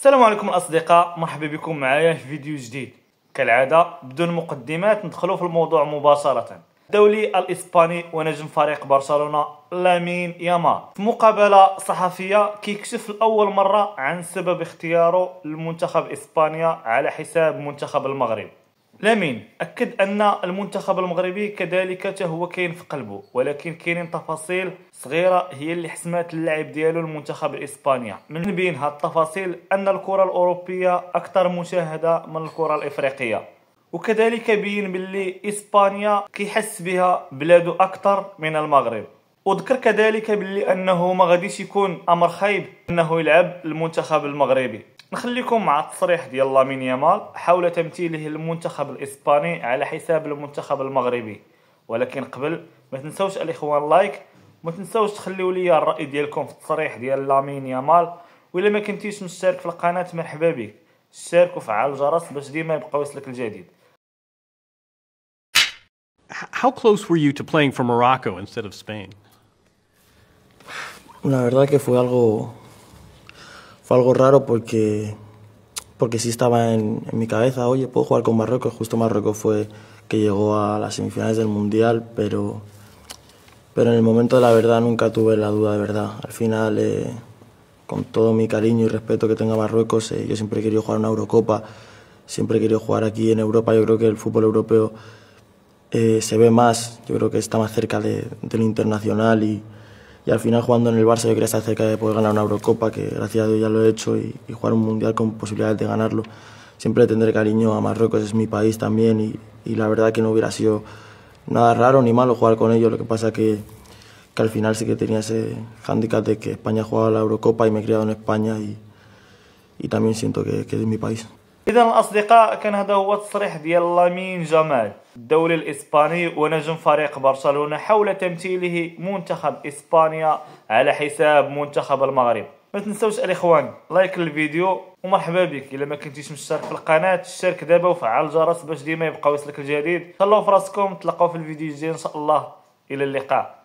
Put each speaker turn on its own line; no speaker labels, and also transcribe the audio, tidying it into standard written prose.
السلام عليكم الأصدقاء، مرحبا بكم معايا في فيديو جديد. كالعادة بدون مقدمات ندخلوا في الموضوع مباشرة. الدولي الإسباني ونجم فريق برشلونة لامين يامال في مقابلة صحفية كيكشف لأول مرة عن سبب اختياره للمنتخب إسبانيا على حساب منتخب المغرب. لامين أكد أن المنتخب المغربي كذلك هو كاين في قلبه، ولكن كاينين تفاصيل صغيرة هي اللي حسمات اللعب ديالو المنتخب الإسبانيا. من بين هاد التفاصيل أن الكرة الأوروبية أكثر مشاهدة من الكرة الإفريقية، وكذلك بين باللي إسبانيا كيحس بها بلادو أكثر من المغرب. وذكر كذلك باللي أنه ما غاديش يكون أمر خايب أنه يلعب المنتخب المغربي. نخليكم مع التصريح ديال لامين يامال حول تمثيله المنتخب الإسباني على حساب المنتخب المغربي. ولكن قبل ما تنسوش الإخوان لايك، ما تنسوش تخليوا لي الرأي ديالكم في التصريح ديال لامين يامال، وإلا ما كنتيش مشترك في القناة مرحبا بك، اشترك وفعل الجرس باش ديما يبقاو يوصلك الجديد.
How close were you to playing for Morocco instead of Spain?
La verdad que fue algo raro porque sí estaba en mi cabeza, oye, puedo jugar con Marruecos. Justo Marruecos fue que llegó a las semifinales del Mundial, pero en el momento de la verdad nunca tuve la duda de verdad. Al final, con todo mi cariño y respeto que tenga Marruecos, yo siempre he querido jugar una Eurocopa, siempre he querido jugar aquí en Europa. Yo creo que el fútbol europeo se ve más, yo creo que está más cerca de lo internacional y al final jugando en el Barça yo quería estar cerca de poder ganar una Eurocopa, que gracias a Dios ya lo he hecho, y jugar un Mundial con posibilidades de ganarlo. Siempre tendré cariño a Marruecos, es mi país también, y la verdad que no hubiera sido nada raro ni malo jugar con ellos. Lo que pasa que al final sí que tenía ese hándicap de que España jugaba la Eurocopa y me he criado en España y también siento que es mi país.
إذا الأصدقاء كان هذا هو التصريح ديال لامين جمال الدولي الإسباني ونجم فريق برشلونة حول تمثيله منتخب إسبانيا على حساب منتخب المغرب. ما تنسوش الإخوان لايك للفيديو، ومرحبا بك إلا ما كنتيش مشترك في القناة اشترك دابا وفعل الجرس باش ديما يبقاو يوصلك الجديد. خلوا في راسكم، تلقاو في الفيديو الجاي إن شاء الله. إلى اللقاء.